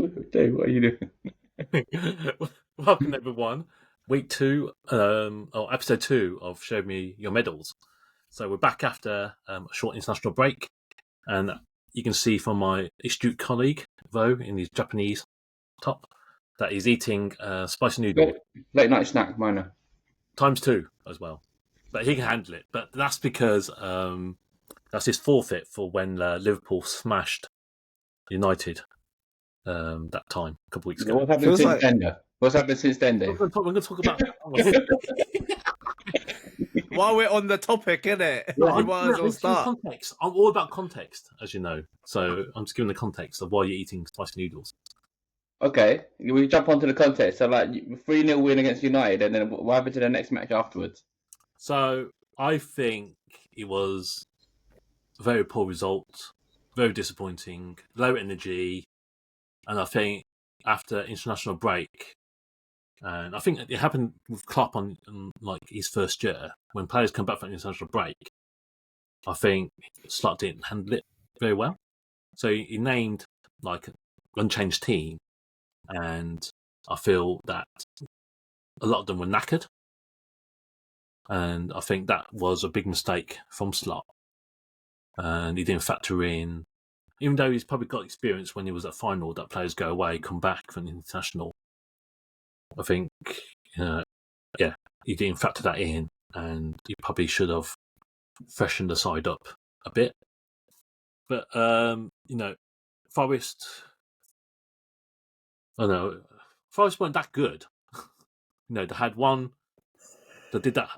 Dave, what are you doing? Welcome everyone. Week 2, or episode 2 of Show Me Your Medals. So we're back after a short international break, and you can see from my astute colleague Vo in his Japanese top that he's eating spicy noodle Late night snack, minor. ×2 as well. But he can handle it. But that's because that's his forfeit for when Liverpool smashed United that time a couple of weeks ago. What's happened since then? What's happened since then, Dave? We're going to talk about. While we're on the topic, innit? No, You might as well start. Context. I'm all about context, as you know. So I'm just giving the context of why you're eating spicy noodles. Okay, we jump onto the context. So, 3-0 win against United, and then what happened to the next match afterwards? So I think it was a very poor result, very disappointing, low energy, and I think after international break, and I think it happened with Klopp on like his first year when players come back from international break. I think Slot didn't handle it very well, so he named like an unchanged team, and I feel that a lot of them were knackered, and I think that was a big mistake from Slot, and he didn't factor in. Even though he's probably got experience when he was at final, that players go away, come back from the international. I think, he didn't factor that in, and he probably should have freshened the side up a bit. But Forest, Forest weren't that good. They had one. They did that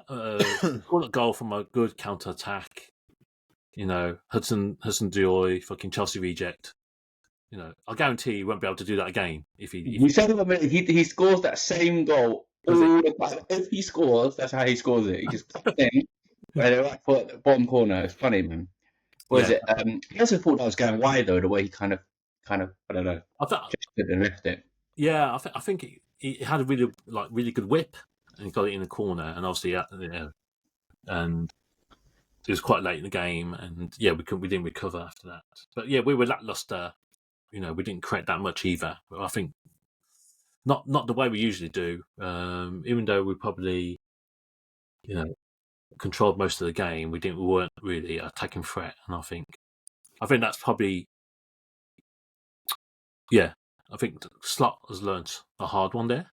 scored a goal from a good counter attack. Hudson Dioy, fucking Chelsea reject. I guarantee he won't be able to do that again if he. You said he scores that same goal all the time. If he scores, that's how he scores it. He just cuts in by the right foot, bottom corner. It's funny, man. What is it? He also thought that was going wide though. The way he kind of, I don't know, just and left it. Yeah, I think he had a really good whip, and he got it in the corner, and obviously, and it was quite late in the game, and we didn't recover after that. But we were lackluster. We didn't create that much either. I think not the way we usually do. Even though we probably, controlled most of the game, we weren't really attacking threat, and I think that's probably, I think Slot has learnt a hard one there,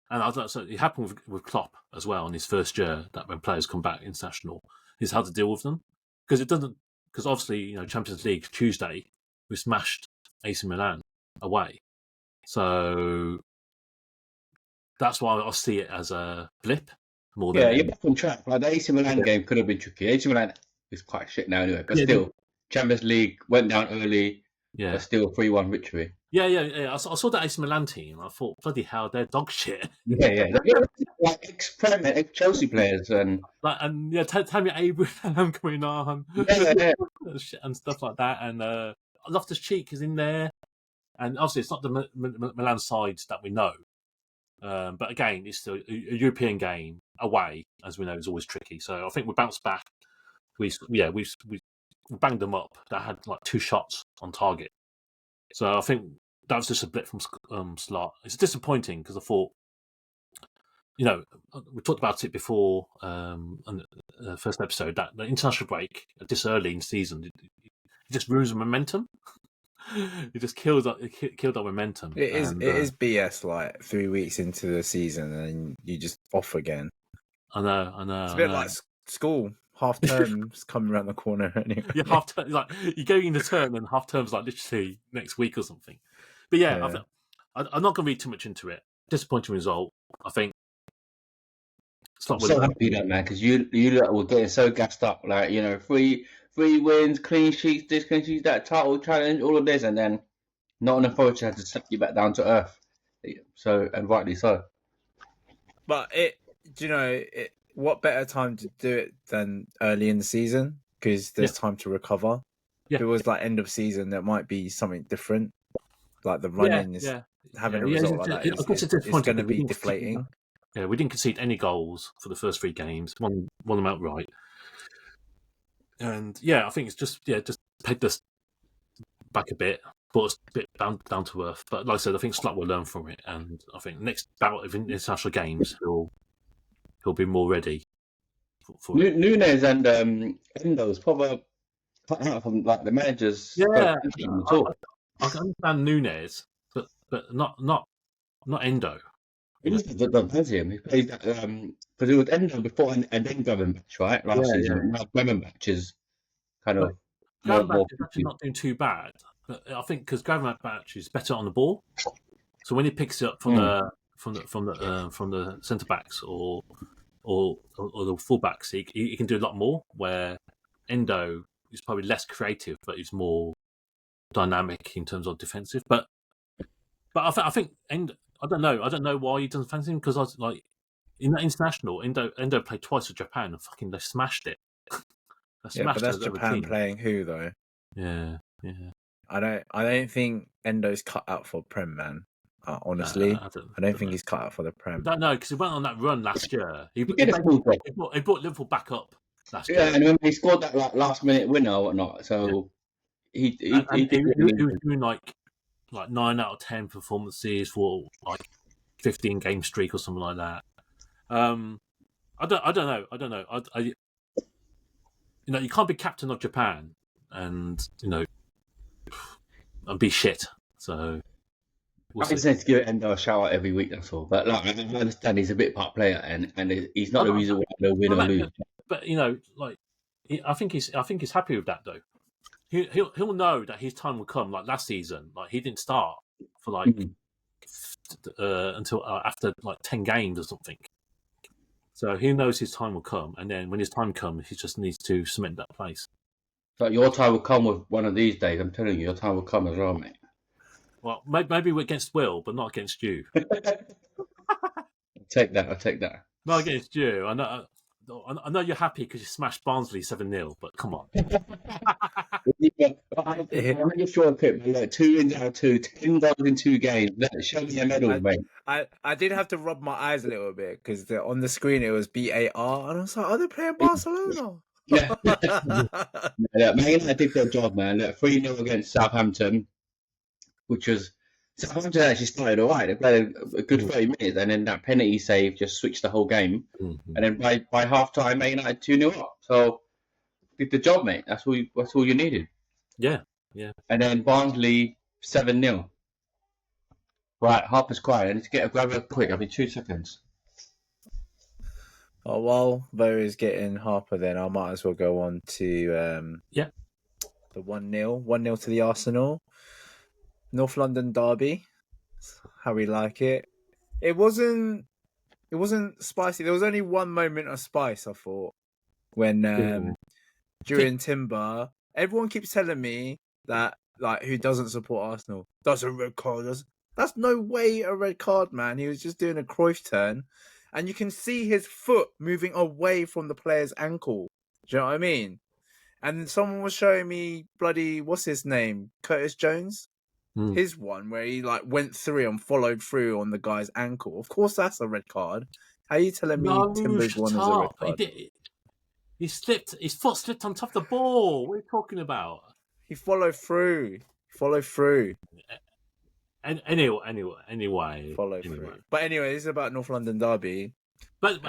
and so it happened with Klopp as well in his first year. That when players come back international, is how to deal with them, because obviously Champions League Tuesday we smashed AC Milan away, so that's why I see it as a blip more than. Yeah, you're back on track. Like the AC Milan game could have been tricky. AC Milan is quite shit now anyway, but still, Champions League went down early. Yeah, but still a 3-1 victory. Yeah. I saw that AC Milan team. I thought, bloody hell, they're dog shit. Yeah. Like ex-Chelsea players and Tammy Abraham coming on, and stuff like that. And Loftus-Cheek is in there, and obviously it's not the Milan sides that we know. But again, it's still a European game away, as we know, is always tricky. So I think we bounced back. We banged them up. That had like 2 shots on target. So I think that was just a blip from Slot. It's disappointing because I thought, we talked about it before on the first episode, that the international break this early in the season, it just ruins the momentum. It just killed our momentum. It is BS. Like 3 weeks into the season, and you just off again. I know. It's a bit like school. Half term's coming around the corner anyway. Yeah, half term, like you're going in the term, and half term's like literally next week or something. But I'm not going to read too much into it. Disappointing result, I think. I'm so happy that, man, because you were getting so gassed up. Like 3 wins, clean sheets, this clean sheets, that title challenge, all of this, and then not an approach had to snap you back down to earth. So, and rightly so. But what better time to do it than early in the season? Because there's time to recover. Yeah. If it was like end of season, there might be something different. Like the running is having a result like that. It's going to be deflating. Yeah, we didn't concede any goals for the first 3 games. Won them outright. And I think it's just pegged us back a bit. brought us a bit down to earth. But like I said, I think Slut will learn from it, and I think next bout of international games, he'll be more ready for it. Nunes and Endo's probably cut out from like the managers. Yeah, I can understand Nunes, but not Endo. He doesn't fancy him. He played that because it was Endo before and then Gravenberch, right? Last season. Now Gravenberch is kind of Gravenberch is actually not doing too bad. But I think because Gravenberch is better on the ball, so when he picks it up from the centre backs or the full backs, he can do a lot more. Where Endo is probably less creative, but he's more dynamic in terms of defensive. But I think Endo. I don't know why he doesn't fancy him, because I was like, in that international, Endo played twice with Japan and fucking they smashed it. But that's Japan playing who though? Yeah. I don't think Endo's cut out for Prem, man. Honestly, I don't think he's cut out for the Prem. I don't know, because he went on that run last year. He brought Liverpool back up last year. Yeah, and remember he scored that like last minute winner or whatnot. So he was doing like 9 out of 10 performances for like 15 game streak or something like that. I don't know. You can't be captain of Japan and be shit. So I just need to give Endo a shout out every week. That's all. But like, I understand he's a bit part player, and he's not the reason why they'll win or lose. But I think he's happy with that though. He'll know that his time will come. Like last season, like he didn't start for until after like 10 games or something. So he knows his time will come, and then when his time comes, he just needs to cement that place. So your time will come with one of these days. I'm telling you, your time will come as well, mate. Well, maybe we're against Will, but not against you. I'll take that. Not against you. I know you're happy because you smashed Barnsley 7-0, but come on. I'm just sure like 2 wins out of 2, 10 goals in 2 games. Show me a medal, mate. I did have to rub my eyes a little bit because on the screen it was BAR, and I was like, "Are they playing Barcelona?" Yeah. Man United did their job, man. 3-0 against Southampton, which was Southampton actually started all right. They played a good 30 minutes, and then that penalty save just switched the whole game. Mm-hmm. And then by half time, Man United 2-0 up. So did the job, mate. That's all you needed. Yeah. And then Barnsley 7-0. Right, Harper's crying. I need to get a grab real quick. I'll be 2 seconds. Oh, while Bo is getting Harper, then I might as well go on to the 1-0 to the Arsenal North London derby. How we like it. It wasn't spicy. There was only one moment of spice, I thought, when during Timber. Everyone keeps telling me that like who doesn't support Arsenal, that's a red card. That's no way a red card, man. He was just doing a Cruyff turn. And you can see his foot moving away from the player's ankle. Do you know what I mean? And someone was showing me what's his name? Curtis Jones? His one, where he like went through and followed through on the guy's ankle. Of course, that's a red card. How are you telling me Timber's one is a red card? He slipped. His foot slipped on top of the ball. What are you talking about? He followed through. Anyway. Follow through. But anyway, this is about North London derby. But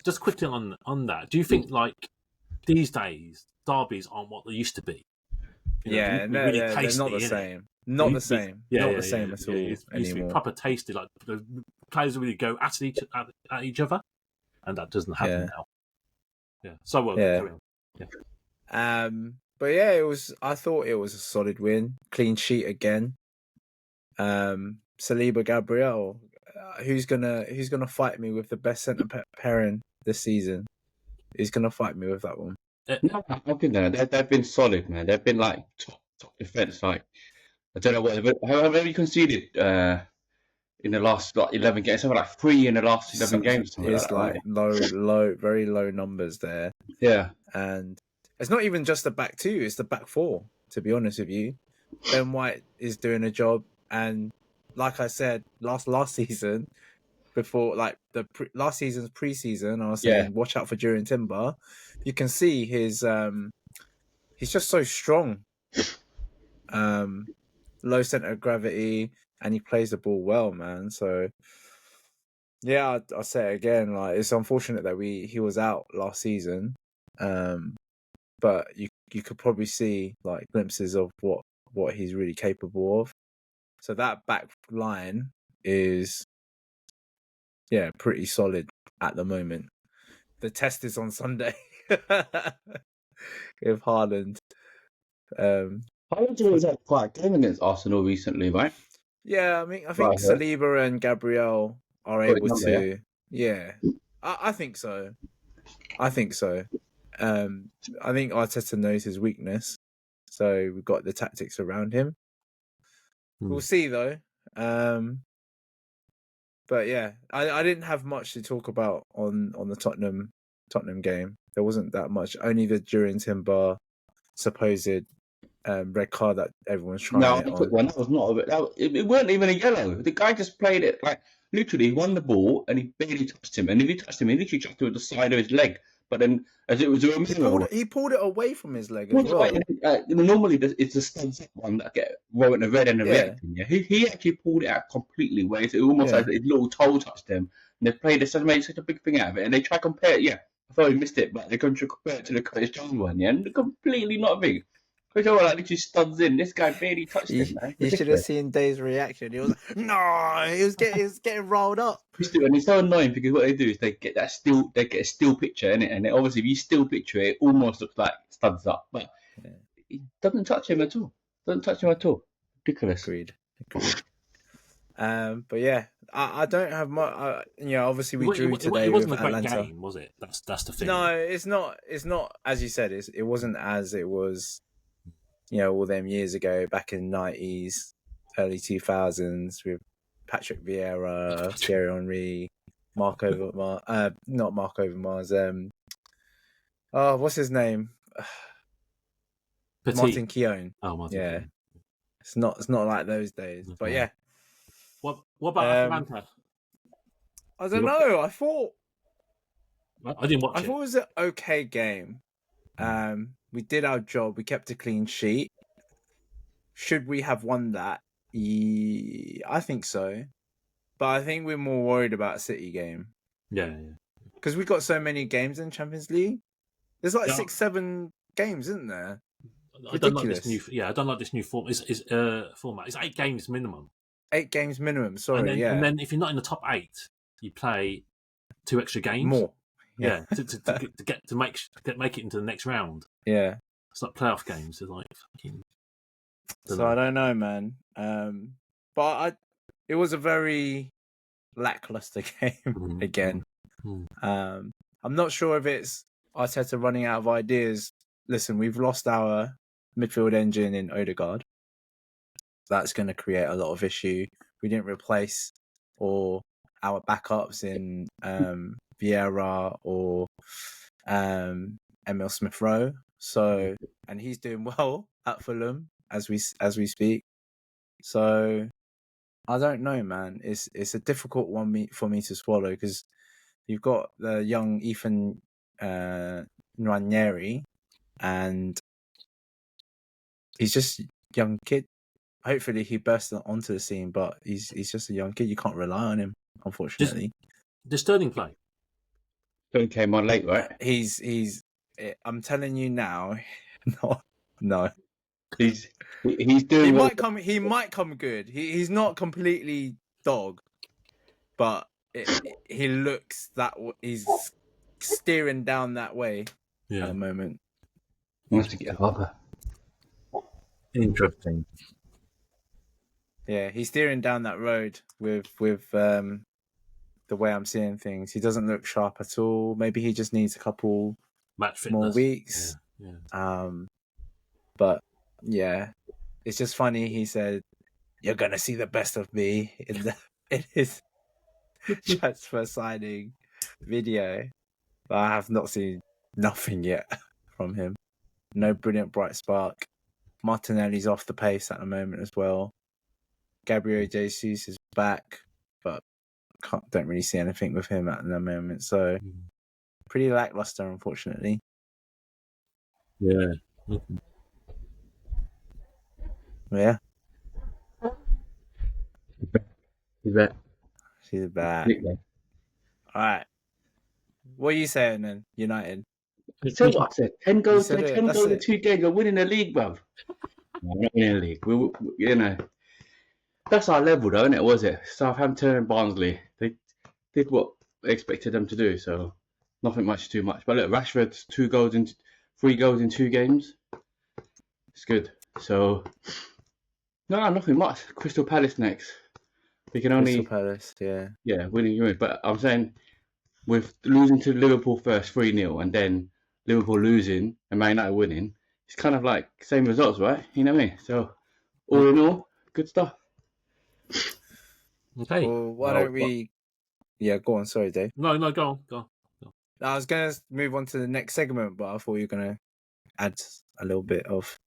just quickly on that, do you think like these days derbies aren't what they used to be? They're not the same. Not the same. Not the same at all anymore. It used to be proper tasty. Like the players really go at each other, and that doesn't happen now. Yeah. So well. Yeah. Yeah. But yeah, I thought it was a solid win, clean sheet again. Saliba Gabriel, who's gonna fight me with the best centre pairing this season? Who's gonna fight me with that one? No, I'll give them that. They've been solid, man. They've been like top defense. Like I don't know however you conceded in the last 11 games. Something like 3 in the last 11 games. It's like low, very low numbers there. Yeah, and it's not even just the back 2; it's the back 4. To be honest with you, Ben White is doing a job, and like I said last season, before like last season's preseason, I was saying watch out for Duran Timber. You can see he's just so strong. low center of gravity, and he plays the ball well, man. So yeah, I'll say it again. Like, it's unfortunate that he was out last season, but you could probably see like glimpses of what he's really capable of. So that back line is pretty solid at the moment. The test is on Sunday with Haaland. Haaland's always had quite a game against Arsenal recently, right? Yeah, I think Saliba and Gabriel are able to. Yeah, I think so. I think Arteta knows his weakness, so we've got the tactics around him. We'll see though. But yeah, I didn't have much to talk about on the Tottenham game. There wasn't that much. Only the Duran Timber supposed red card that everyone's trying. No, the quick one. That was not a bit. It weren't even a yellow. The guy just played it like literally. He won the ball and he barely touched him. And if he touched him, he literally touched it with the side of his leg. But then, as it was a he pulled it away from his leg as well. Normally, it's the studs up one that get rolling the red and the red. Yeah, he actually pulled it out completely. Where it almost like his little toe touched him. And they played this, made such a big thing out of it. And they try to compare it. Yeah, I thought he missed it, but they're going to compare it to the Curtis Jones one. Yeah, and completely not big. Because like literally studs in. This guy barely touched him, man. You should have seen Dave's reaction. He was like, no, he was getting rolled up. And it's so annoying because what they do is they get a still picture in it, and obviously if you still picture it, it almost looks like studs up, but it doesn't touch him at all. Ridiculous. Agreed. But yeah, I don't have much. Obviously we drew today. It wasn't with a great Atlanta. game, was it? That's the thing. No, it's not. It's not, as you said. It wasn't as it was. All them years ago, back in the 90s, early 2000s, with Patrick Vieira, Thierry Henry, not Mark Overmars. What's his name? Petit. Martin Keown. Oh, Martin. Yeah, Keown. It's not like those days. Okay. But yeah. What about Atlanta? I don't know. I didn't watch it. I thought it was an okay game. We did our job. We kept a clean sheet. Should we have won that? I think so. But I think we're more worried about a City game. Yeah. Because we got so many games in Champions League. There's like 6-7 games, isn't there? I don't like this new form. Format. It's 8 games minimum. 8 games minimum. Sorry, and then if you're not in the top 8, you play 2 extra games. More. Yeah, to make it into the next round. Yeah, it's like playoff games. It's like fucking. I don't know, man. But it was a very lackluster game again. I'm not sure if it's Arteta running out of ideas. Listen, we've lost our midfield engine in Odegaard. That's going to create a lot of issue. We didn't replace our backups in Vieira or Emil Smith Rowe. So, and he's doing well at Fulham as we speak. So, I don't know, man. It's a difficult one for me to swallow because you've got the young Ethan Nwaneri, and he's just a young kid. Hopefully, he bursts onto the scene, but he's just a young kid. You can't rely on him, unfortunately. Does Sterling play? Sterling came on late, right? He's. I'm telling you now, no. He's doing. He might come good. He's not completely dog, but he looks that he's steering down that way at the moment. He wants to get a rubber. Interesting. Yeah, he's steering down that road with the way I'm seeing things. He doesn't look sharp at all. Maybe he just needs a couple more weeks. Yeah. But yeah, it's just funny. He said, "You're gonna see the best of me" in his transfer signing video. But I have not seen nothing yet from him. No brilliant bright spark. Martinelli's off the pace at the moment as well. Gabriel Jesus is back, but don't really see anything with him at the moment. So pretty lackluster, unfortunately. Yeah. Yeah. You bet. She's bad. Completely. All right. What are you saying then, United? So what I said, 10 goals, said it, 10 that's goals in it. 2 games. We're winning the league, bruv. No, we're not winning the league. You know, that's our level, though, isn't it? Was it? Southampton and Barnsley, they did what they expected them to do. So nothing much, too much. But look, Rashford's 3 goals in 2 games. It's good. So no, nothing much. Crystal Palace next. We can only Crystal Palace, winning. But I'm saying with losing to Liverpool first 3-0 and then Liverpool losing and Man United winning, it's kind of like same results, right? You know what I mean? So all in all, good stuff. Okay. Well, why don't we? Yeah, go on. Sorry, Dave. No, go on. I was gonna move on to the next segment, but I thought you were gonna add a little bit of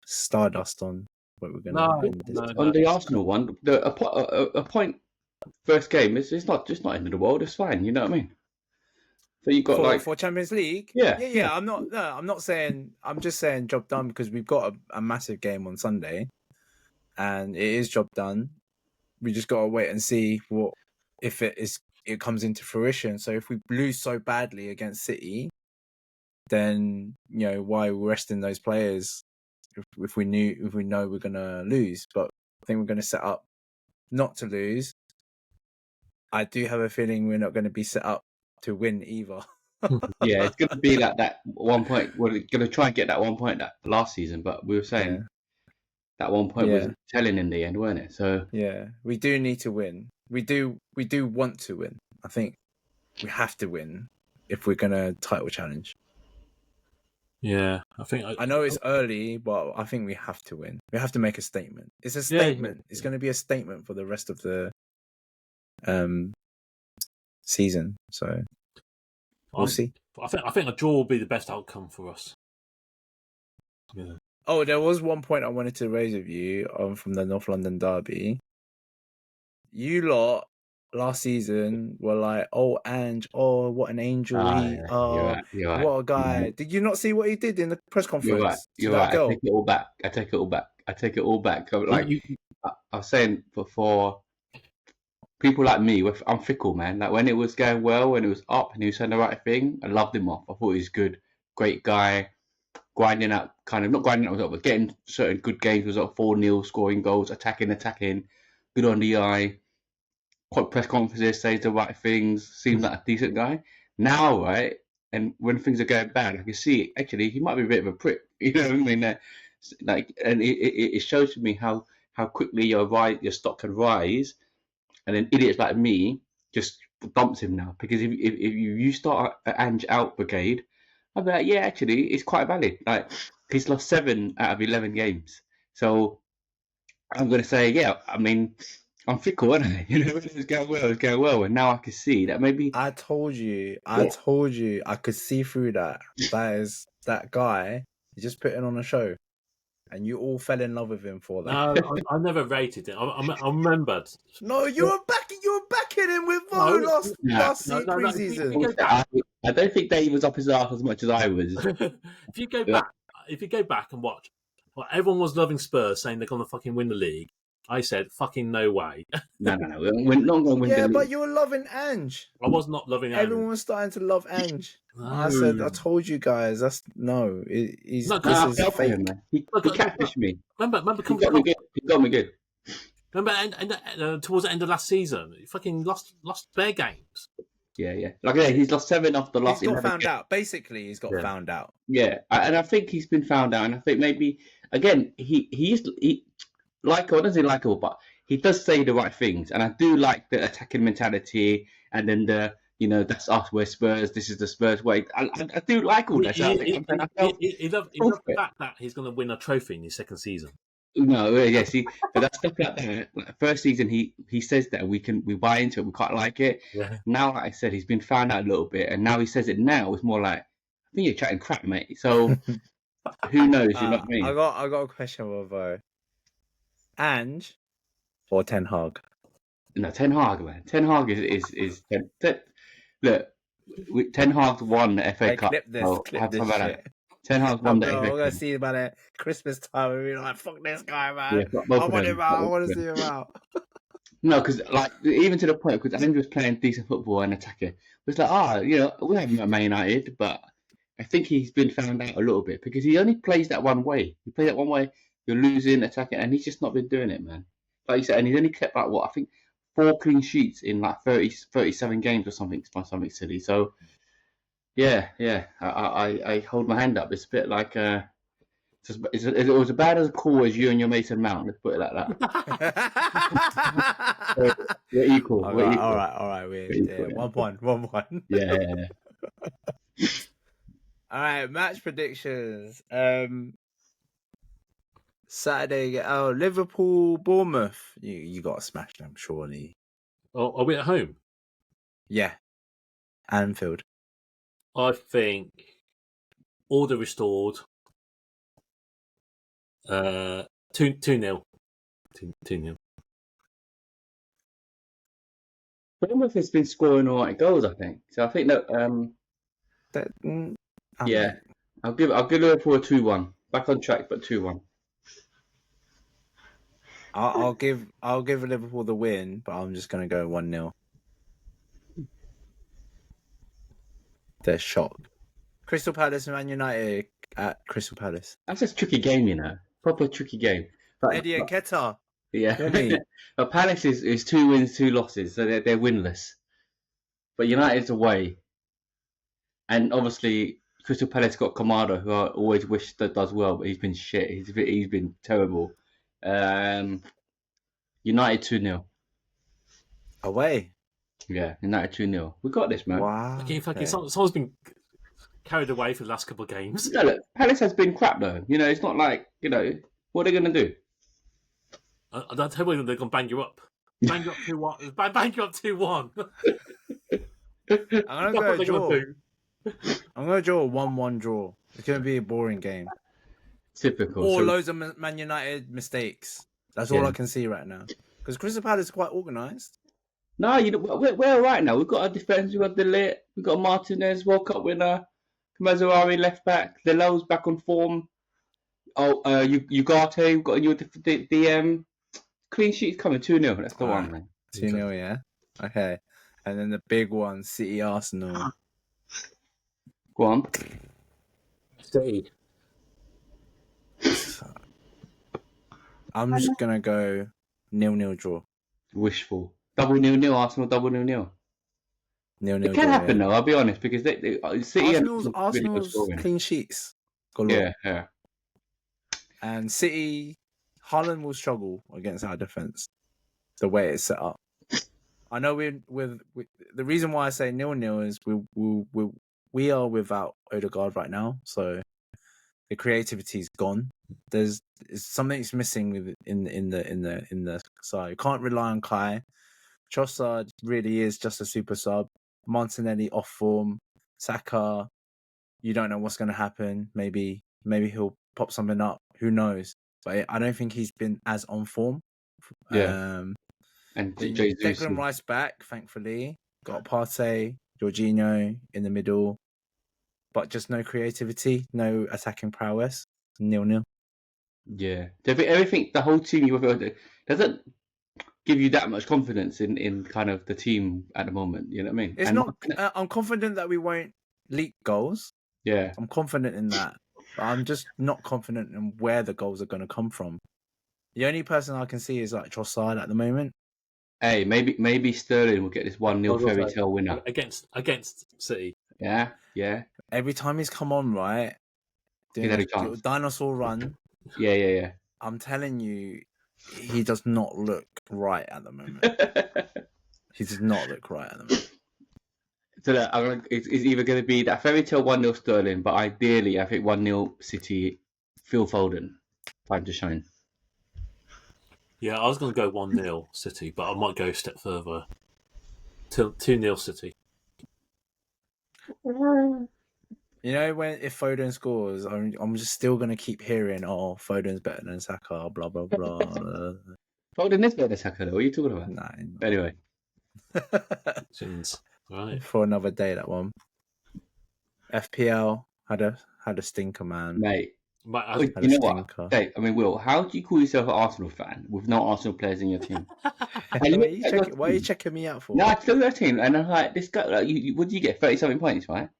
stardust on what we're gonna end this. On the Arsenal one, a point first game is not end of the world. It's fine. You know what I mean? So you got for Champions League. Yeah. I'm not saying. I'm just saying job done because we've got a massive game on Sunday, and it is job done. We just gotta wait and see if it comes into fruition. So if we lose so badly against City, then why we're resting those players if we know we're gonna lose. But I think we're gonna set up not to lose. I do have a feeling we're not going to be set up to win either. Yeah, it's going to be like that 1 point. We're going to try and get that 1 point that last season, but we were saying that 1 point was telling in the end, weren't it? So yeah, we do need to win. We do want to win. I think we have to win if we're going to title challenge. Yeah, I know it's early, but I think we have to win. We have to make a statement. It's a statement. It's going to be a statement for the rest of the season. So we'll see. I think a draw will be the best outcome for us. Yeah. Oh, there was one point I wanted to raise with you from the North London derby. You lot last season were like, "Oh, Ange, oh, what an angel you're right. What a guy!" Yeah. Did you not see what he did in the press conference? You're right. I take it all back. I take it all back. Like I was saying before, people like me, I'm fickle, man. Like when it was going well, when it was up and he was saying the right thing, I loved him off. I thought he was good, great guy, grinding out, not grinding out, but getting certain good games. Was up 4-0, scoring goals, attacking, good on the eye. Press conferences, says the right things, seems like a decent guy. Now, right, and when things are going bad, I can see actually he might be a bit of a prick. You know what I mean? And it shows me how quickly your stock can rise. And then idiots like me just dumps him now because if you start an Ange out brigade, I'll be like, yeah, actually, it's quite valid. Like he's lost 7 out of 11 games, so I'm going to say, yeah. I mean, I'm fickle, aren't I? You know, when it's going well, and now I can see that maybe. I told you, I could see through that. That guy. He's just putting on a show. And you all fell in love with him for that. No, I never rated it. I remembered. No, you were backing him with last pre-season. I don't think Dave was up his arse as much as I was. If you go back and watch, everyone was loving Spurs, saying they're going to fucking win the league. I said, fucking no way. No. We're not going to win the league. Yeah, but you were loving Ange. I was not loving Ange. Everyone was starting to love Ange. No. I told you guys, this is fake. He catfished me. Remember, he got me good. Remember, and towards the end of last season, he fucking lost their games. Yeah. Like I said, he's lost 7 off the last. He's got found out. Basically, he's got found out. Yeah, and I think he's been found out, and I think maybe again he likable, doesn't he likable, but he does say the right things, and I do like the attacking mentality, and then that's us, we're Spurs, this is the Spurs way. I do like all that. He loves the fact that he's going to win a trophy in his second season. No, yeah, see, but that stuff like that. Like, first season, he says that we buy into it, we quite like it. Yeah. Now, like I said, he's been found out a little bit, and now he says it. Now it's more like, I think you're chatting crap, mate. So who knows? You know what I mean? I got a question for Ange or Ten Hag? No, Ten Hag, man. Ten Hag is look. Ten Hag's won the FA Cup. Clip this shit. Ten Hag's won the FA Cup. We're gonna see about it Christmas time and be like, "Fuck this guy, man! I want him out. I want to see him out." No, because like even to the point because Ange was playing decent football and attacking. It was like, we haven't met Man United, but I think he's been found out a little bit because he only plays that one way. He plays that one way. You're losing, attacking, and he's just not been doing it, man. Like you said, and he's only kept like what I think 4 clean sheets in like 37 games or something silly. So yeah, I hold my hand up. It's a bit like it was as bad as cool as you and your Mason Mount. Let's put it like that. We're equal. All We're right, equal. all right. We're equal, yeah. 1 point, 1 point. Yeah. All right, match predictions. Saturday. Oh, Liverpool, Bournemouth. You got to smash them, surely. Oh, are we at home? Yeah, Anfield. I think order restored. 2-0. 2-0. Bournemouth has been scoring all right goals, I think. So I think that yeah, I'll give Liverpool a 2-1. Back on track, but 2-1. I'll give Liverpool the win, but I'm just gonna go 1-0. They're shocked. Crystal Palace and Man United at Crystal Palace. That's just a tricky game, proper tricky game. But, Eddie and Nketiah. Yeah, but Palace is 2 wins, 2 losses, so they're winless. But United's away, and obviously Crystal Palace got Kamada, who I always wish that does well, but he's been shit. He's been terrible. United 2-0. Away. Yeah, United 2-0. We got this, man. Wow. Okay. Someone's been carried away for the last couple of games. No, look, Palace has been crap though. It's not like what are they gonna do? I don't tell you they're gonna bang you up. Bang you up 2-1. Bang you up 2-1. I'm gonna go draw. I'm gonna draw a 1-1 draw. It's gonna be a boring game. Typical. Or loads of Man United mistakes. That's all I can see right now. Because Crystal Palace is quite organised. No, we're all right now. We've got our defence. We've got Delit. We've got Martinez, World Cup winner. Mazzarari left back. Delo's back on form. Oh, Ugarte. We've got a new DM. Clean sheet's coming 2-0. That's the one, man. 2-0, yeah. Okay. And then the big one, City Arsenal. Go on. City. I'm just gonna go 0-0 draw. Wishful. Double 0-0. Arsenal double 0-0. 0-0 It can happen though. I'll be honest because City Arsenal's clean sheets. Galore. Yeah. And City, Haaland will struggle against our defense. The way it's set up. I know with the reason why I say 0-0 is we are without Odegaard right now, so the creativity is gone. There's something's missing in the side. You can't rely on Kai. Trossard really is just a super sub. Martinelli off form. Saka, you don't know what's going to happen. Maybe he'll pop something up. Who knows? But I don't think he's been as on form. Yeah. And Declan Rice back, thankfully. Got Partey, Jorginho in the middle. But just no creativity, no attacking prowess. 0-0. Yeah. Everything, the whole team doesn't give you that much confidence in kind of the team at the moment. You know what I mean? It's not. I'm confident that we won't leak goals. Yeah. I'm confident in that. But I'm just not confident in where the goals are going to come from. The only person I can see is like Trossard at the moment. Hey, maybe Sterling will get this 1-0 fairy tale winner against City. Yeah. Every time he's come on, right, doing a dinosaur run. Yeah. I'm telling you, he does not look right at the moment. He does not look right at the moment. So it's either going to be that fairy tale 1-0 Sterling, but ideally I think 1-0 City. Phil Foden, time to shine. Yeah, I was going to go 1-0 City, but I might go a step further. 2-0 City. You know, if Foden scores, I'm just still going to keep hearing, oh, Foden's better than Saka, blah, blah, blah. Foden is better than Saka, though. What are you talking about? Nah, anyway. Right. For another day, that one. FPL had a stinker, man. Mate. But You know what? Dave, I mean, Will, how do you call yourself an Arsenal fan with no Arsenal players in your team? Why are you checking me out for? No, I still your team, and I'm like, this guy. Like, what did you get? 30-something points, right?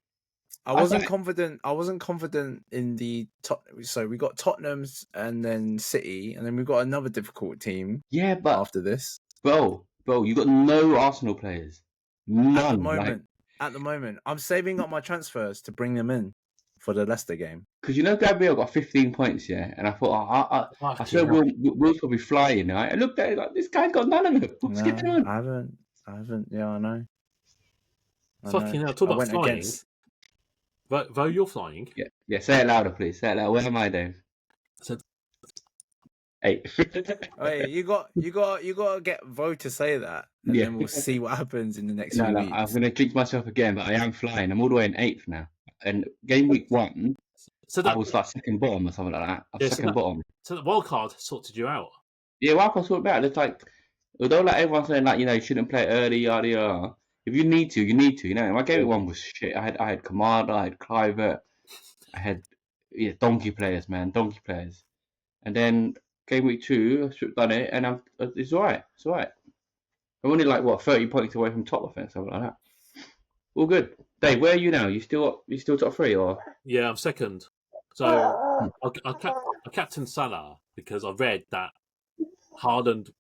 I wasn't confident. I wasn't confident in the top. So we got Tottenham's and then City, and then we've got another difficult team. Yeah, but after this, bro, you got no Arsenal players. None. At the moment, I'm saving up my transfers to bring them in for the Leicester game. Because you know Gabriel got 15 points, yeah, and I thought, I swear Will's probably flying. I looked at it like, this guy's got none of them. What's going on? I haven't. Yeah, I know. Fucking hell! Talk about flying. Vo, you're flying. Yeah. Say it louder, please. Say it louder. Where am I, Dave? So, 8. Hey, you got to get Vo to say that, and then we'll see what happens in the next few weeks. I'm going to jinx myself again, but I am flying. I'm all the way in 8th now. And game week 1, I was like second bottom or something like that. Second bottom. So the wild card sorted you out. Yeah, wild card sorted me out. It's like, although like everyone's saying like, you shouldn't play early, yada yada. If you need to, you need to. My game week 1 was shit. I had Kamada, I had Clivert, I had donkey players. And then game week 2, I've done it, and it's alright. It's alright. I'm only like 30 points away from top, I think, something like that. All good. Dave, where are you now? You still top 3 or? Yeah, I'm second. So I captain Salah because I read that Haaland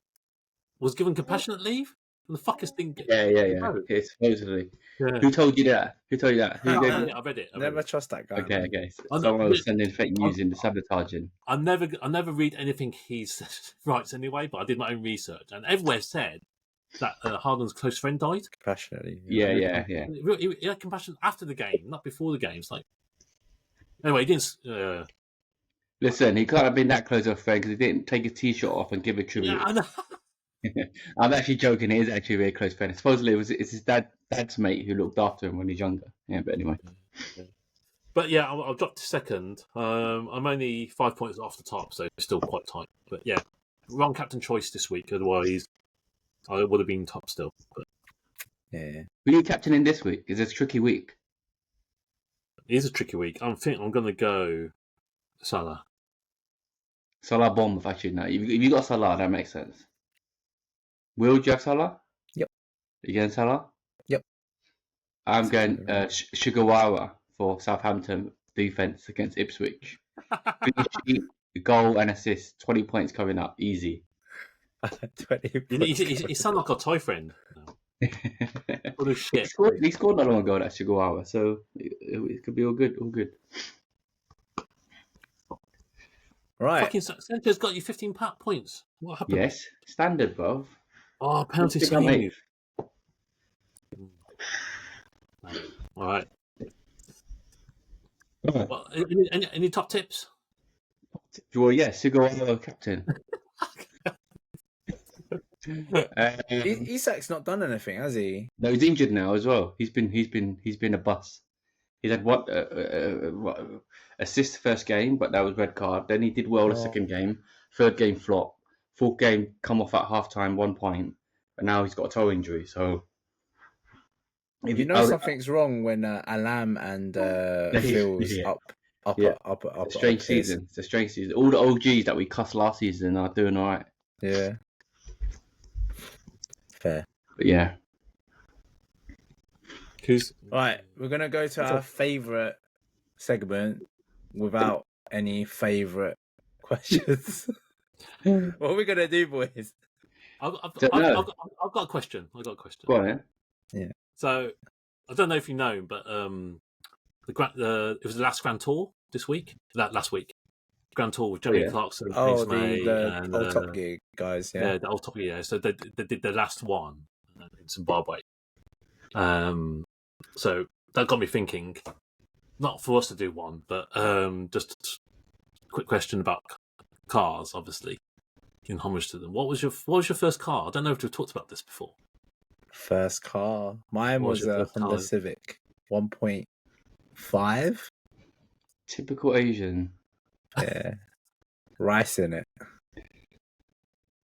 was given compassionate leave. And the fuckers didn't get. Yeah. Okay, supposedly. Yeah. Who told you that? I read it. Never trust that guy. Okay. Someone was sending fake news into sabotaging. I never read anything he writes anyway, but I did my own research, and everywhere said that Haaland's close friend died. Compassionately. Yeah. He had compassion after the game, not before the game. It's like, anyway, he didn't. Listen, he can't have been that close to a friend because he didn't take his t-shirt off and give a tribute. Yeah, I know. I'm actually joking. It is actually a very close friend. Supposedly, it's his dad's mate who looked after him when he was younger. Yeah, but anyway. But yeah, I'll drop to second. I'm only 5 points off the top, so it's still quite tight. But yeah, wrong captain choice this week. Otherwise, I would have been top still. But yeah. Who are you captaining this week? Is it a tricky week? It is a tricky week. I'm going to go Salah. Salah bomb, actually. No, if you got Salah, that makes sense. Will, do you have Salah? Yep. You going Salah? Yep. I'm going Sugawara for Southampton defense against Ipswich. Finish, goal and assist. 20 points coming up. Easy. 20 You sound like a toy friend. What a shit. He scored not long ago, that Sugawara, so it could be all good. All good. Right. Fucking Sanchez got you 15 points. What happened? Yes. Standard, bro. Oh, penalty save. All right. Well, any top tips? Well, yeah, Sugawara captain. Isak's not done anything, has he? No, he's injured now as well. He's been a bust. He's had what assist first game, but that was red card. Then he did well the second game. Third game flop. Fourth game come off at half time, 1 point. But now he's got a toe injury. So if something's wrong when Alam and Phil's up. It's a strange season. It's a strange season. All the OGs that we cussed last season are doing all right. Yeah. Fair. But yeah. Right, we're gonna go to our favourite segment without any favourite questions. What are we gonna do, boys? I've got a question. Go on, then. Yeah. So I don't know if you know, but it was the last Grand Tour this week. Last week, Grand Tour with Jeremy Clarkson, the old Top Gear guys. Yeah, the old Top Gear. So they did the last one in Zimbabwe. So that got me thinking. Not for us to do one, but just a quick question about cars. Obviously, in homage to them. What was your first car? I don't know if we've talked about this before. First car, mine was a Honda Civic 1.5. Typical Asian. Yeah, rice in it.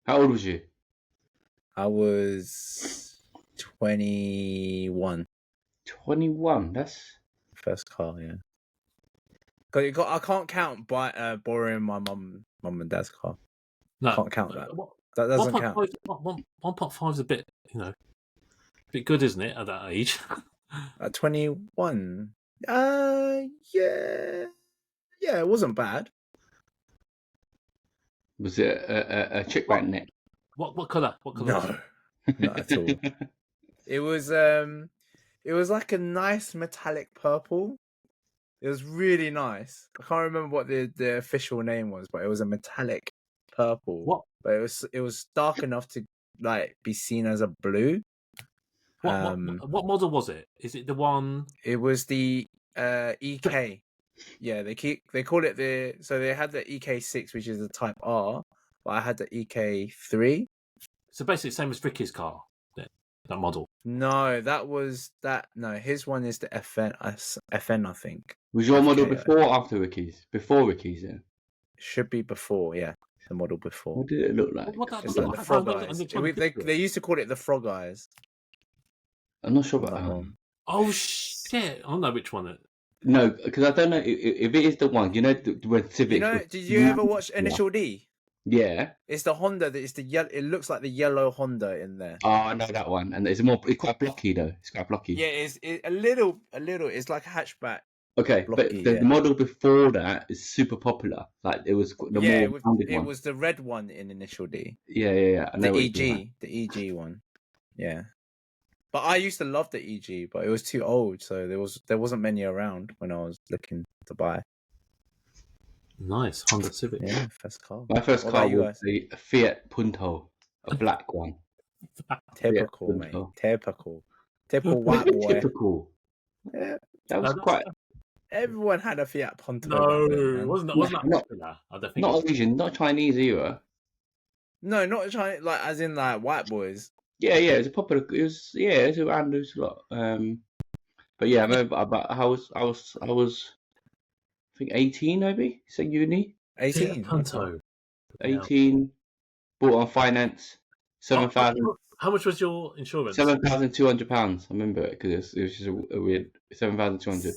How old was you? I was 21. 21. That's first car, yeah. Because I can't count borrowing my mum and dad's car. No, Can't count that. That doesn't count. 1.5 is a bit, a bit good, isn't it, at that age? At 21, yeah, it wasn't bad. Was it a chick magnet? What colour? No, not at all. It was like a nice metallic purple. It was really nice. I can't remember what the official name was, but it was a metallic purple. What? But it was dark enough to like be seen as a blue. What model was it? Is it the one? It was the EK. Yeah, they call it so they had the EK6, which is the Type R, but I had the EK3. So basically, same as Ricky's car. That model. No, No, his one is the FN, I think. Was your model before or after Ricky's? Before Ricky's, yeah. Should be before, yeah. The model before. What did it look like? It's like the frog eyes. They used to call it the frog eyes. I'm not sure about that. Oh shit! I know which one it. No, because I don't know if it is the one. You know, when Civic. Did you ever watch Initial D? Yeah. It's the Honda. It's the yellow. It looks like the yellow Honda in there. Oh, I know that one, and it's quite blocky though. It's quite blocky. Yeah, it's a little. It's like a hatchback. Okay, blocky, but the model before that is super popular. Like it was it was the red one in Initial D. Yeah. I know the EG one. Yeah. But I used to love the EG, but it was too old, so there wasn't many around when I was looking to buy. Nice Honda Civic. Yeah, first car. My first car was a Fiat Punto, a black one. Typical, mate. Typical white boy. Typical. Yeah, that was quite. Everyone had a Fiat Punto. No, wasn't that popular? I don't think. Not Asian, not Chinese either. No, not Chinese. Like as in like white boys. Yeah, it was a popular. It was around this a lot. But yeah, I remember. I was, I think 18 maybe. So uni. 18. Punto. 18. Bought on finance. 7,000. How much was your insurance? £7,200. I remember it because it was just a weird 7,200.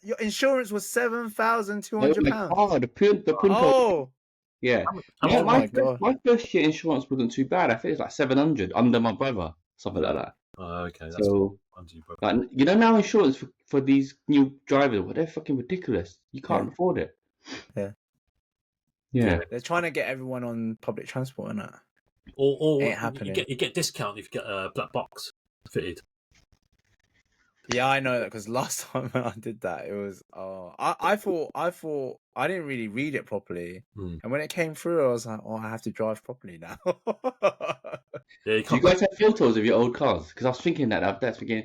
Your insurance was £7,200. Oh, the Punto. Oh. Yeah. My first year insurance wasn't too bad. I think it's like 700 under my brother, something like that. Oh, okay. That's so, like, now insurance for these new drivers, they're fucking ridiculous. You can't afford it. Yeah. They're trying to get everyone on public transport, and that. Or ain't happening. You get discount if you get a black box fitted. Yeah, I know that because last time when I did that, it was I thought I didn't really read it properly, and when it came through, I was like, I have to drive properly now. Do you guys have photos of your old cars? Because I was thinking that. That's thinking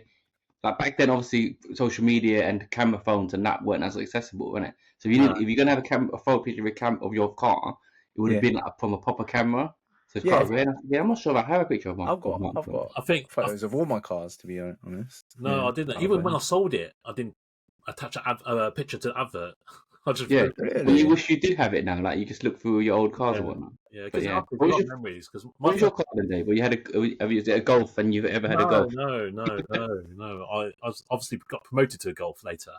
like back then, obviously social media and camera phones and that weren't as accessible, weren't it? So if you're gonna have a photo picture of your car, it would have been like from a proper camera. So it's quite rare. Yeah, I'm not sure if I have a picture of my. I've got. I think photos of all my cars, to be honest. No, I didn't. Even when I sold it, I didn't attach a picture to the advert. I just really? Well, you wish you did have it now. Like you just look through your old cars and whatnot. Yeah, because what was your memories? What was your car today? Well, you had is it a Golf, and you've ever had a Golf? No. I obviously got promoted to a Golf later.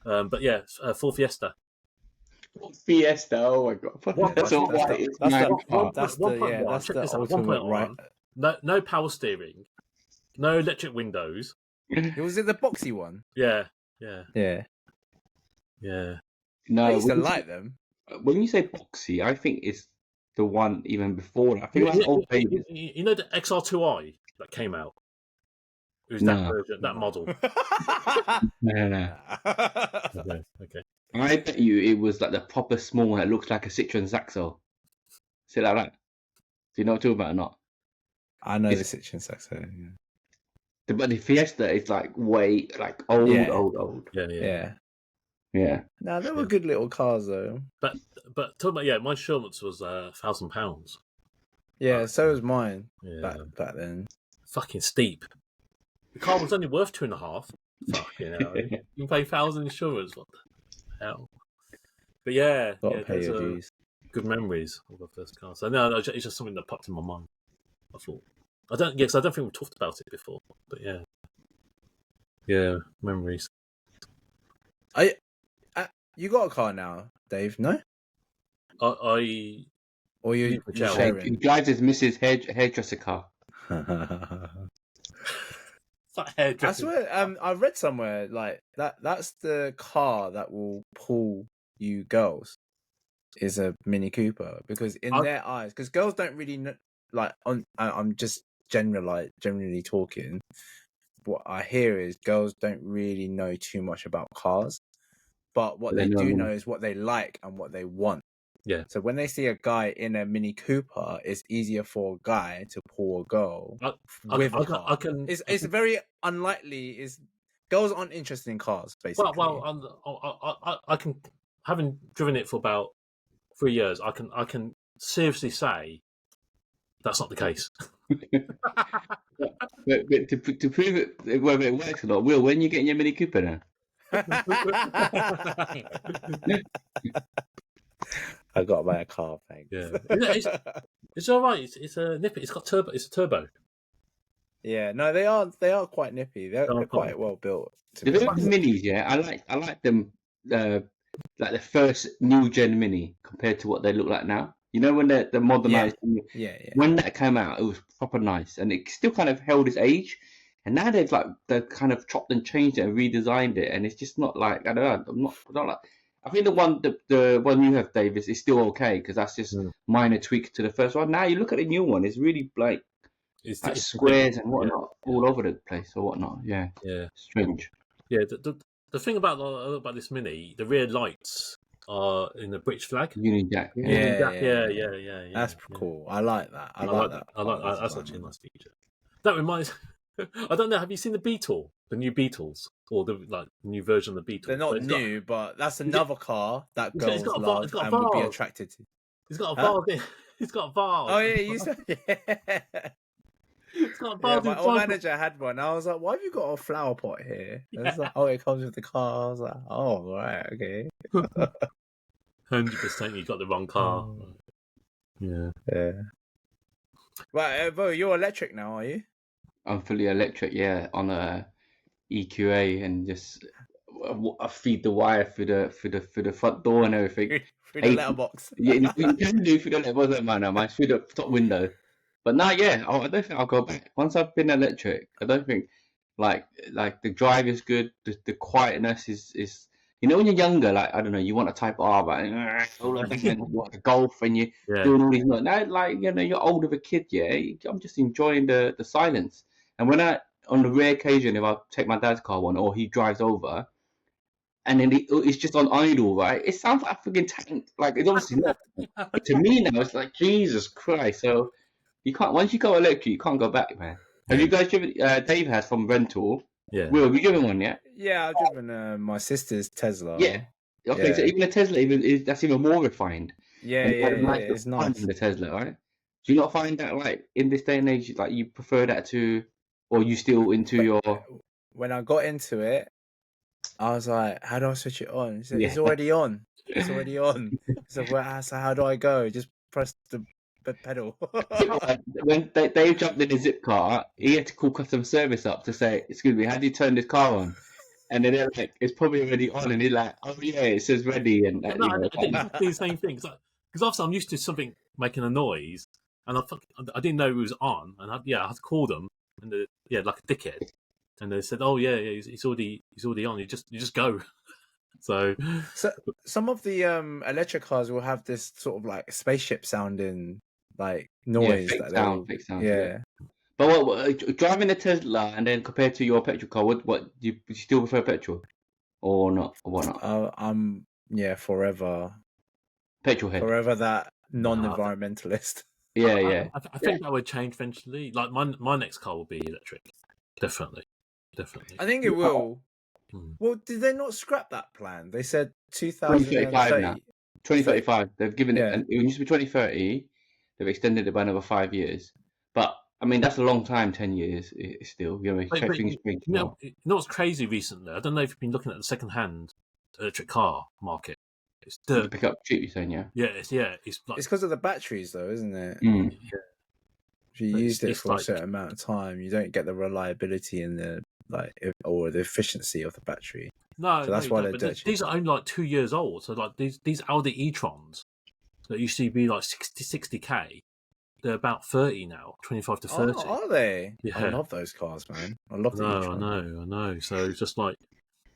But yeah, Ford Fiesta. Fiesta, oh my god! That's all white. That's the ultimate right. No power steering, no electric windows. Was it the boxy one? Yeah. No, I used to like them. When you say boxy, I think it's the one even before that. I think that's old babies. You know the XR2i that came out? It was that version, that model. No. Okay. I bet you it was like the proper small one that looks like a Citroen Saxo. Is it like that? Do you know what I'm talking about or not? I know the Citroen Saxo. Yeah. But the Fiesta is like way like old. Yeah. No, they were good little cars though. But talking about my insurance was £1,000. Yeah, so was mine. Yeah. Back then. Fucking steep. The car was only worth 2.5. Fucking hell. You pay 1,000 insurance. What the hell? But yeah, pay your dues. Good memories of the first car. So no, it's just something that popped in my mind. I thought I don't think we talked about it before. But yeah, memories. You got a car now, Dave? No, Or you Yeah. He sharing? drives his Mrs. Hairdresser car. I swear, I read somewhere like that's the car that will pull you girls is a Mini Cooper, because in their eyes, because girls don't really know, like I'm just generally talking. What I hear is girls don't really know too much about cars, but what they do know is what they like and what they want. Yeah. So when they see a guy in a Mini Cooper, it's easier for a guy to pull a girl with a car. It's very unlikely. Girls aren't interested in cars, basically. Well, I can, having driven it for about 3 years, I can seriously say that's not the case. but to prove it, whether it works or not, Will, when you get in your Mini Cooper now? I got to buy a car, thanks. Yeah, it's all right. It's a nippy. It's got turbo. It's a turbo. Yeah, no, they are quite nippy. They're quite well built. The minis, yeah, I like them. Like the first new gen Mini compared to what they look like now. You know, when the modernized, yeah. When that came out, it was proper nice, and it still kind of held its age. And now they've kind of chopped and changed it and redesigned it, and it's just not like, I don't know. I'm not like. I think the one you have, Dave, is still okay because that's just minor tweak to the first one. Now you look at the new one; it's really like it's squares and whatnot all over the place or whatnot. Yeah, strange. Yeah, the thing about this Mini, the rear lights are in the British flag. Union Jack. Yeah. That's cool. I like that. I like that. That's actually a nice feature. That reminds. I don't know. Have you seen the Beetle, the new Beetles, or the new version of the Beetle? They're not new, but that's another car that girls love and would be attracted to. It's got a vase. It's got a vase. Oh yeah, you said. It's got a vase. My old manager had one. I was like, "Why have you got a flower pot here?" And it's like, "Oh, it comes with the car." I was like, "Oh, right, okay." 100%, you got the wrong car. Yeah. Right, Bo, you're electric now, are you? I'm fully electric, on a EQA, and just I feed the wire through the front door and everything. Through the letterbox. Yeah, you can do through the letterbox, don't mind. I'm through the top window. But now, I don't think I'll go back. Once I've been electric, I don't think like the drive is good. The quietness is. You know, when you're younger, like, I don't know, you want a Type R, but all of you want a Golf, and you're doing all these. Now, like, you know, you're old of a kid, I'm just enjoying the silence. And when on the rare occasion, if I take my dad's car one, or he drives over, and then it's just on idle, right? It sounds like a freaking tank. Like, it's obviously not. But to me now, it's like, Jesus Christ. So you can't, once you go electric, you can't go back, man. Have you guys driven? Dave has from rental. Yeah. Will, have you driven one yet? Yeah, I've driven my sister's Tesla. Yeah. Okay, so even a Tesla, that's even more refined. Yeah, it's nice. The Tesla, right? Do you not find that, like, in this day and age, like, you prefer that to, or you still into your? When I got into it, I was like, "How do I switch it on?" He said, "It's already on. It's already on." So how do I go? Just press the pedal. When Dave jumped in his zip car, he had to call customer service up to say, "Excuse me, how do you turn this car on?" And then they're like, "It's probably already on," and he's like, "Oh yeah, it says ready." And I did the same thing because obviously I'm used to something making a noise, and I didn't know it was on, and I had to call them, and like a dickhead, and they said, "Oh yeah, he's already on. You just go." So some of the electric cars will have this sort of like spaceship sounding like noise. Fake sound. Yeah. But what, driving a Tesla and then compared to your petrol car, what do you still prefer petrol or not, or whatnot? I'm forever petrol head. Forever that non-environmentalist. Yeah. I think that would change eventually. Like my next car will be electric, definitely. I think it will. Well, did they not scrap that plan? They said 2035 now. 2035. They've given it. It used to be 2030. They've extended it by another 5 years. But I mean, that's a long time. 10 years still. You know what's crazy recently? I don't know if you've been looking at the second-hand electric car market. It's you pick up cheap, you're saying, yeah. It's like, it's because of the batteries, though, isn't it? Yeah. If you used it for a certain amount of time, you don't get the reliability and the or the efficiency of the battery. No, So that's why they're dirt cheap. These are only like 2 years old. So like these Audi e-trons that used to be like 60k, they're about 30 now, 25 to 30. Oh, are they? Yeah. I love those cars, man. I love the e-tron. I know. So it's just like,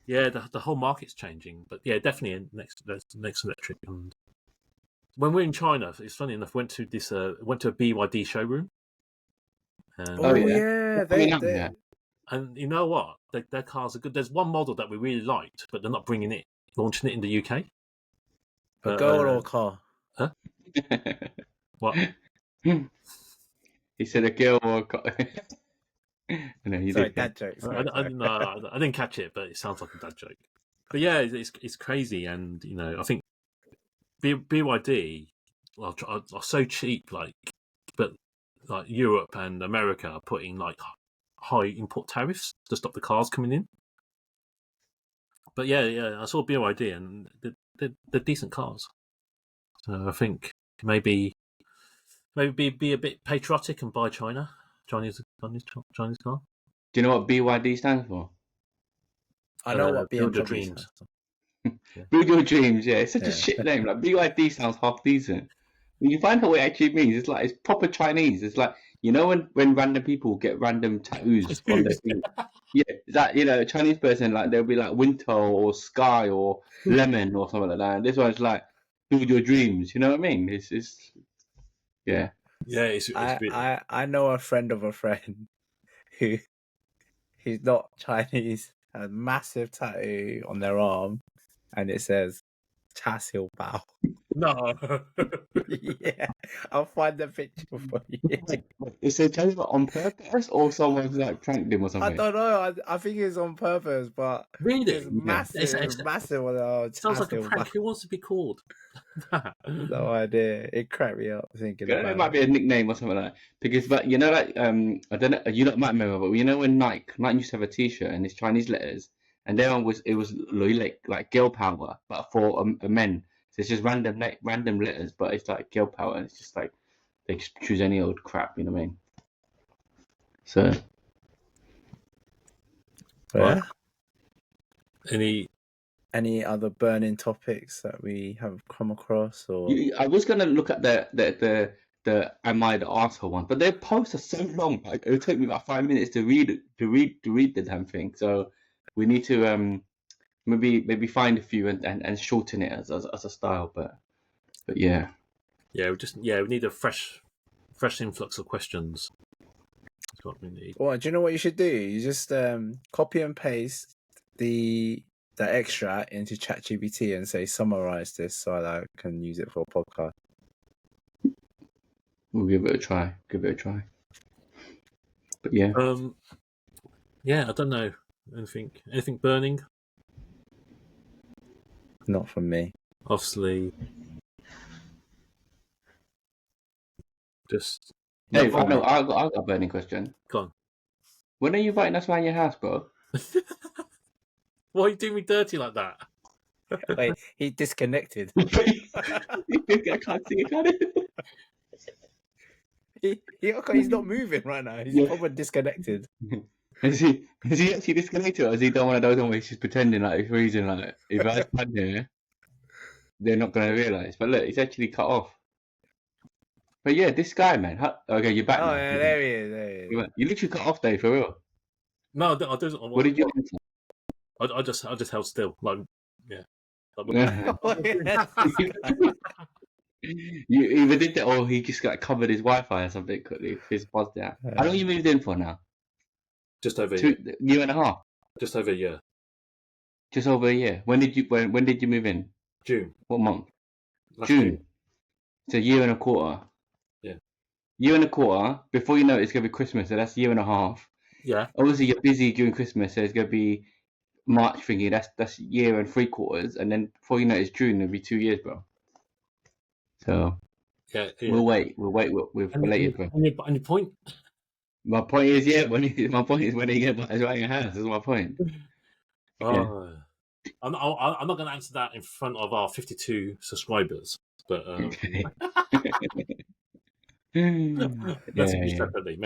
yeah, the whole market's changing. But yeah, definitely next electric. And when we're in China, it's funny enough, went to a BYD showroom. And, and you know what? Their cars are good. There's one model that we really liked, but they're not launching it in the UK. A girl or a car? Huh? What? He said a girl or a car. No, you Sorry, did. dad joke. I didn't catch it, but it sounds like a dad joke. But yeah, it's crazy, and you know, I think BYD are so cheap, but Europe and America are putting like high import tariffs to stop the cars coming in. But yeah, I saw BYD, and they're decent cars. So I think maybe be a bit patriotic and buy Chinese car. Do you know what BYD stands for? I know what Build Your BMW Dreams. Build Your Dreams, yeah. It's such a shit name. Like BYD sounds half decent. When you find out what it actually means, it's like it's proper Chinese. It's like, you know, when random people get random tattoos on their feet. Yeah, that, you know, a Chinese person, like they'll be like winter or sky or lemon or something like that. And this one's like Build Your Dreams. You know what I mean? It's yeah. Yeah, it's I know a friend of a friend who he's not Chinese, has a massive tattoo on their arm, and it says "Cha Xiu Bao." No. Yeah, I'll find the picture for you. Is it Chinese on purpose or someone's like pranked him or something? I don't know. I think it's on purpose, but really, it's massive. It's massive. Sounds like a prank. Who wants to be called? No idea. It cracked me up thinking about it. Might be a nickname or something like that. Because, but you know, like I don't know, you might remember, but you know when Nike used to have a T-shirt and it's Chinese letters, and their one was like girl power, but for men. So it's just random letters, but it's like girl power, and it's just like they just choose any old crap, you know what I mean? So, yeah. Any other burning topics that we have come across? Or I was gonna look at the Am I the Arsehole one, but their posts are so long. Like, it would take me about 5 minutes to read the damn thing. So we need to maybe find a few and shorten it as a style. But yeah. Yeah, we need a fresh influx of questions. That's what we need. Well, do you know what you should do? You just copy and paste the extract into ChatGPT and say summarize this so that I can use it for a podcast. We'll give it a try. But yeah. Yeah, I don't know. Anything burning? Not from me. Obviously. Just. Hey, I've got a burning question. Go on. When are you inviting us around your house, bro? Why are you doing me dirty like that? Wait, he disconnected. I can't see it. He's not moving right now. He's probably disconnected. Is he actually disconnected, or is he done one of those ones where he's just pretending like he's freezing? Like if I had here, they're not going to realise. But look, he's actually cut off. But yeah, this guy, man. Okay, you're back. Oh, now. yeah, there he is. You literally cut off, Dave, for real. No, I don't. What did you answer? I just held still, like yeah. You either did that, or he just covered his Wi-Fi or something quickly. His buzz down. How long you moved in for now? Just over a year. Year and a half. Just over a year. Just over a year. When did you move in? June. What month? June. It's a year and a quarter. Yeah. Year and a quarter. Before you know it, it's gonna be Christmas, so that's a year and a half. Yeah. Obviously, you're busy during Christmas, so it's gonna be March thingy. That's year and 3/4, and then before you know it's June. It'll be 2 years, bro. So yeah. We'll wait. We've related, bro. And your point? My point is, when he get back around your house. That's my point. Oh. Yeah. I'm not going to answer that in front of our 52 subscribers, but Okay. Message you separately.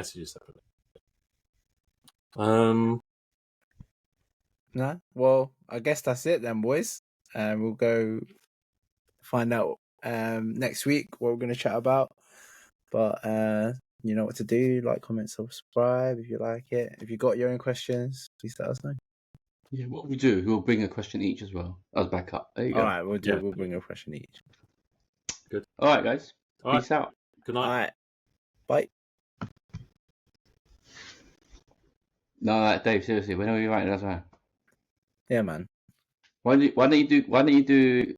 Nah. Well, I guess that's it then, boys. We'll go find out next week what we're going to chat about. But you know what to do. Like, comment, subscribe if you like it. If you got your own questions, please let us know. Yeah, what we do, we'll bring a question each as well as backup. There you go. All right, we'll bring a question each. Good. All right, guys. All Peace out. Good night. All right. Bye. No, Dave, seriously, when are we writing as well? Yeah, man. Why don't you do